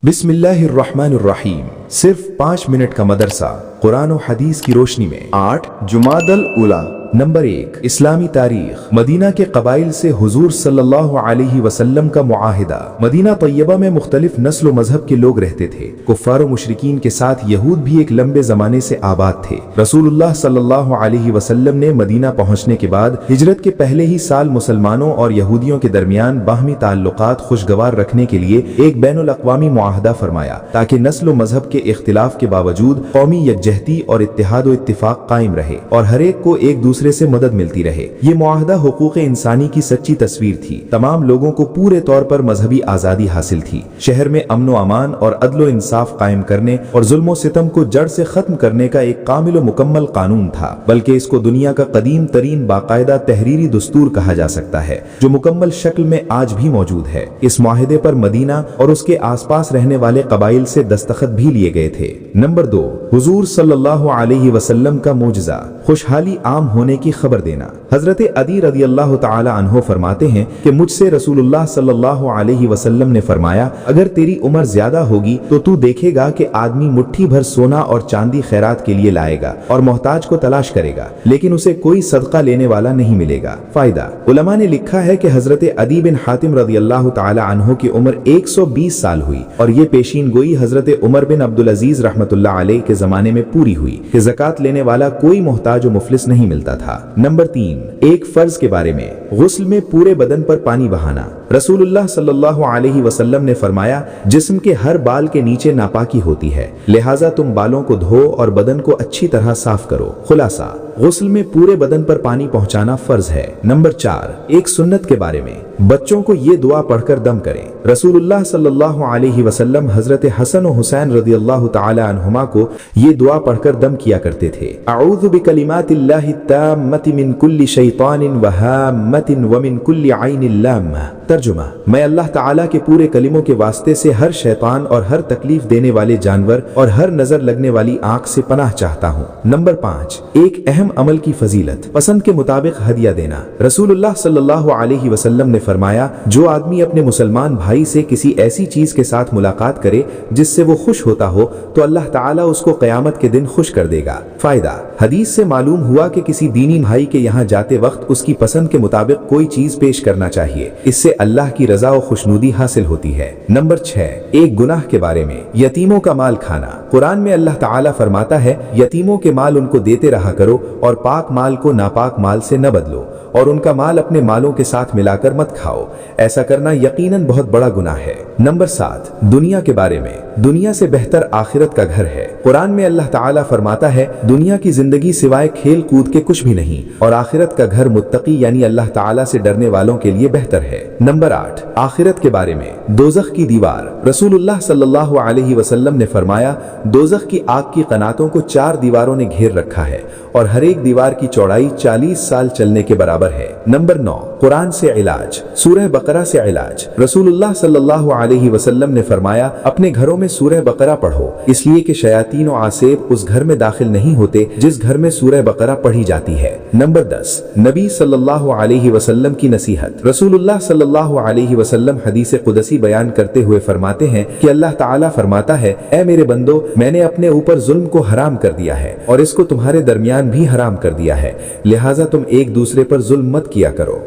बिस्मिल्लाहिर्रहमानिर्रहीम। सिर्फ 5 मिनट का मदरसा कुरान और हदीस की रोशनी में। 8 जुमादल उला। नंबर 1, इस्लामी तारीख। मदीना के कबाइल से हुजूर सल्लल्लाहु अलैहि वसल्लम का मुआहिदा। मदीना तैयबा में मुख्तलिफ नस्ल व मजहब के लोग रहते थे। कुफ्फार व मुशरिकीन के साथ यहूद भी एक लंबे जमाने से आबाद थे। रसूलुल्लाह सल्लल्लाहु अलैहि वसल्लम ने मदीना पहुंचने के बाद हिजरत के पहले ही साल मुसलमानों और यहूदियों के दरमियान बाहमी ताल्लुकात खुशगवार रखने के लिए एक बैनुल अक़वामी मुआहदा फरमाया, ताकि नस्ल व मजहब के इख्तिलाफ के बावजूद कौमी यकजहती और इत्तेहाद व इत्तिफाक कायम रहे और हर एक को एक दूसरे से मदद मिलती रहे। ये मुआहदा हुकूक इंसानी की सच्ची तस्वीर थी। तमाम लोगों को पूरे तौर पर मजहबी आजादी हासिल थी। शहर में अमन व अमान और अदल इंसाफ कायम करने और जुल्म सितम को जड़ से खत्म करने का एक कामिल व मुकम्मल कानून था, बल्कि इसको दुनिया का कदीम तरीन बाकायदा तहरीरी दस्तूर कहा जा सकता है, जो मुकम्मल शक्ल में आज भी मौजूद है। इस मुआहदे पर मदीना और उसके आसपास रहने वाले कबाइल से दस्तखत भी लिए गए थे। नंबर 2, हुजूर सल्लल्लाहु अलैहि वसल्लम का मोजज़ा, खुशहाली आम होने की खबर देना। हजरत अदी रदियल्लाहु ताला अन्हो फरमाते हैं कि मुझसे रसूलुल्लाह सल्लल्लाहु अलैहि वसल्लम ने फरमाया, अगर तेरी उम्र ज्यादा होगी तो तू देखेगा कि आदमी मुट्ठी भर सोना और चांदी खैरात के लिए लाएगा और मोहताज को तलाश करेगा, लेकिन उसे कोई सदका लेने वाला नहीं मिलेगा। फायदा, उलमा ने लिखा है कि हजरत अदी बिन हातिम रदियल्लाहु ताला अन्हो की उम्र 120 साल हुई और ये पेशीन गोई हजरत उमर बिन अब्दुल अजीज रहमतुल्लाह अलैह के जमाने में पूरी हुई कि ज़कात लेने वाला कोई मोहताज व मुफलिस नहीं मिलता था। नंबर 3, एक फर्ज के बारे में। गुस्ल में पूरे बदन पर पानी बहाना। रसूलुल्लाह सल्लल्लाहु अलैहि वसल्लम ने फरमाया, जिस्म के हर बाल के नीचे नापाकी होती है, लिहाजा तुम बालों को धो और बदन को अच्छी तरह साफ करो। खुलासा, गुस्ल में पूरे बदन पर पानी पहुंचाना फर्ज है। नंबर 4, एक सुन्नत के बारे में। बच्चों को ये दुआ पढ़कर दम करें। रसूलुल्लाह सल्लल्लाहु अलैहि वसल्लम हजरत हसन और हुसैन रदियल्लाहु ताला अन्हुमा को ये दुआ पढ़कर दम किया करते थे। अऊज़ु बिकलिमातिल्लाहि ताम्मति मिन कुल्ली शैतानिन व हाम्मतिन व मिन कुल्ली ऐनिन लाम्मा। तर्जुमा, मैं अल्लाह ताला के पूरे कलिमों के वास्ते से हर शैतान और हर तकलीफ देने वाले जानवर और हर नजर लगने वाली आंख से पनाह चाहता हूँ। नंबर 5, एक अहम अमल की फजीलत। पसंद के मुताबिक हदिया देना। रसूलुल्लाह सल्लल्लाहु अलैहि वसल्लम ने फरमाया, जो आदमी अपने मुसलमान भाई से किसी ऐसी चीज के साथ मुलाकात करे जिससे वो खुश होता हो, तो अल्लाह ताला उसको क़यामत के दिन खुश कर देगा। फायदा, हदीस से मालूम हुआ कि किसी दीनी भाई के यहाँ जाते वक्त उसकी पसंद के मुताबिक कोई चीज पेश करना चाहिए। इससे अल्लाह की रजा और खुशनुदी हासिल होती है। नंबर 6, एक गुनाह के बारे में। यतीमों का माल खाना। कुरान में अल्लाह ताला फरमाता है, यतीमों के माल उनको देते रहा करो और पाक माल को नापाक माल से न बदलो और उनका माल अपने मालों के साथ मिलाकर मत खाओ। ऐसा करना यकीनन बहुत बड़ा गुनाह है। नंबर 7, दुनिया के बारे में। दुनिया से बेहतर आखिरत का घर है। कुरान में अल्लाह ताला फरमाता है, दुनिया की जिंदगी सिवाय खेल कूद के कुछ भी नहीं और आखिरत का घर मुत्तकी यानी अल्लाह ताला से डरने वालों के लिए बेहतर है। नंबर 8, आखिरत के बारे में। दोज़ख की दीवार। रसूलुल्लाह सल्लल्लाहु अलैहि वसल्लम ने फरमाया, दोज़ख की आग की कनातों को 4 दीवारों ने घेर रखा है और हर एक दीवार की चौड़ाई 40 साल चलने के बराबर है। नंबर 9, कुरान से इलाज। सूरह बकरा से इलाज। रसूलुल्लाह सल्लल्लाहु अलैहि वसल्लम ने फरमाया, अपने घरों में सूरह बकरा पढ़ो, इसलिए कि शयातीन और आसेब उस घर में दाखिल नहीं होते जिस घर में सूरह बकरा पढ़ी जाती है। नंबर 10, नबी सल्लल्लाहु अलैहि वसल्लम की नसीहत। रसूलुल्लाह सल्लल्लाहु अलैहि वसल्लम हदीस कुदसी बयान करते हुए फरमाते हैं कि अल्लाह ताला फरमाता है, ऐ मेरे बंदो, मैंने अपने ऊपर जुल्म को हराम कर दिया है और इसको तुम्हारे दरमियान भी हराम कर दिया है, लिहाजा तुम एक दूसरे पर जुल्म मत किया करो।